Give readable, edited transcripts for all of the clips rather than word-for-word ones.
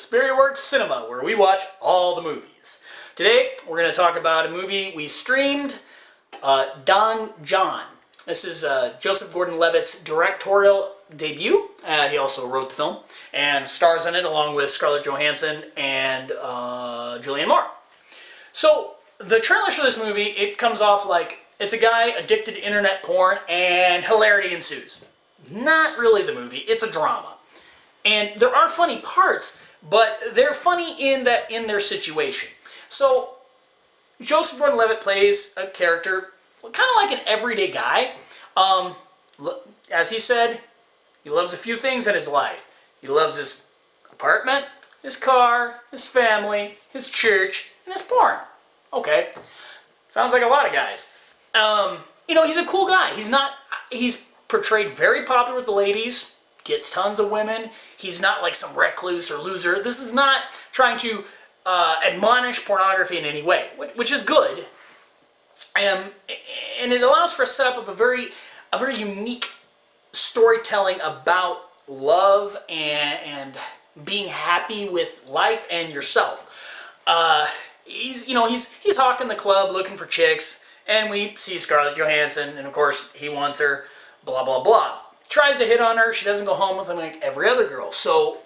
Spirit Works Cinema, where we watch all the movies. Today, we're going to talk about a movie we streamed, Don John. This is Joseph Gordon-Levitt's directorial debut. He also wrote the film and stars in it along with Scarlett Johansson and Julianne Moore. So, the trailers for this movie, it comes off like it's a guy addicted to internet porn and hilarity ensues. Not really the movie, it's a drama. And there are funny parts, but they're funny in their situation. So, Joseph Gordon-Levitt plays a character kind of like an everyday guy. As he said, he loves a few things in his life. He loves his apartment, his car, his family, his church, and his porn. Okay, sounds like a lot of guys. You know, he's a cool guy. He's portrayed very popular with the ladies, gets tons of women. He's not like some recluse or loser. This is not trying to admonish pornography in any way, which is good. And it allows for a setup of a very unique storytelling about love and being happy with life and yourself. He's hawking the club looking for chicks, and we see Scarlett Johansson, and of course he wants her, blah blah blah. Tries to hit on her, she doesn't go home with him like every other girl, so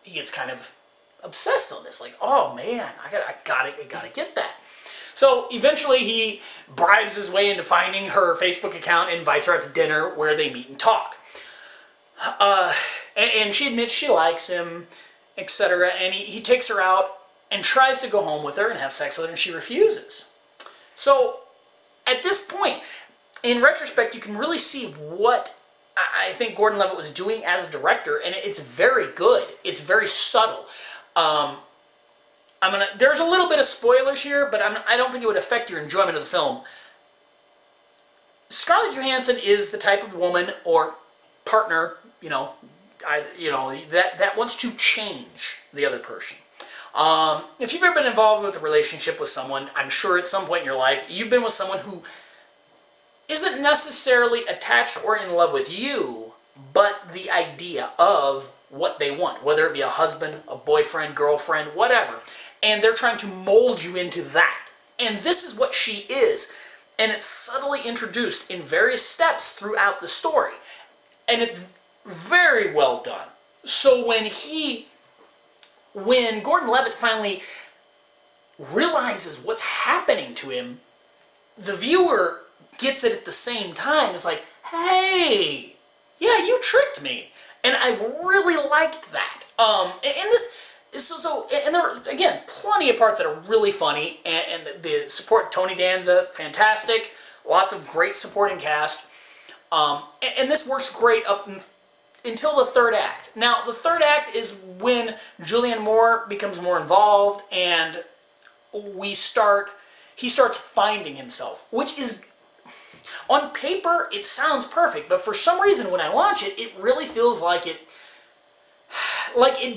he gets kind of obsessed on this, like, oh man, I gotta get that. So eventually he bribes his way into finding her Facebook account and invites her out to dinner where they meet and talk. And she admits she likes him, etc. And he takes her out and tries to go home with her and have sex with her, and she refuses. So at this point, in retrospect, you can really see what I think Gordon-Levitt was doing as a director, and it's very good. It's very subtle. There's a little bit of spoilers here, but I don't think it would affect your enjoyment of the film. Scarlett Johansson is the type of woman or partner, that wants to change the other person. If you've ever been involved with a relationship with someone, I'm sure at some point in your life, you've been with someone who isn't necessarily attached or in love with you, but the idea of what they want, whether it be a husband, a boyfriend, girlfriend, whatever, and they're trying to mold you into that. And this is what she is, and it's subtly introduced in various steps throughout the story, and it's very well done. So when Gordon-Levitt finally realizes what's happening to him, the viewer gets it at the same time. It's like, hey, yeah, you tricked me. And I really liked that. And there are, again, plenty of parts that are really funny, and the support, Tony Danza, fantastic. Lots of great supporting cast. And this works great up until the third act. Now, the third act is when Julianne Moore becomes more involved, and he starts finding himself, which is, on paper, it sounds perfect, but for some reason, when I watch it, it really feels like it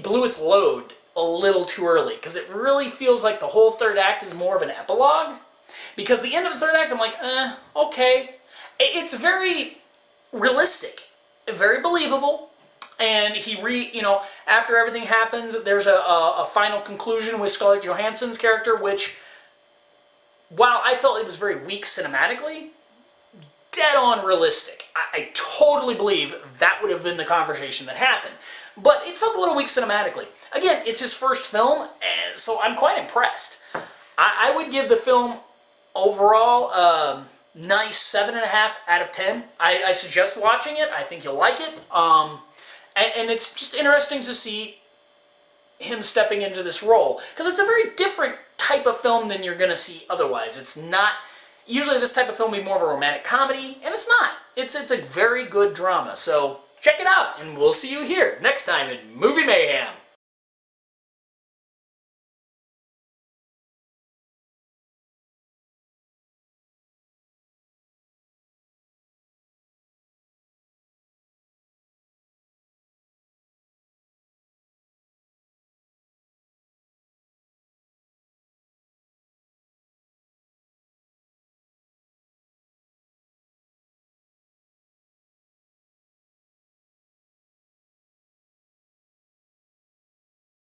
blew its load a little too early, because it really feels like the whole third act is more of an epilogue, because the end of the third act, I'm like, okay. It's very realistic, very believable, and after everything happens, there's a final conclusion with Scarlett Johansson's character, which, while I felt it was very weak cinematically, dead on realistic. I totally believe that would have been the conversation that happened. But it felt a little weak cinematically. Again, it's his first film, and so I'm quite impressed. I would give the film overall a nice 7.5 out of 10. I suggest watching it. I think you'll like it. And it's just interesting to see him stepping into this role, because it's a very different type of film than you're going to see otherwise. It's not... Usually this type of film would be more of a romantic comedy, and it's not. It's a very good drama, so check it out, and we'll see you here next time in Movie Mayhem.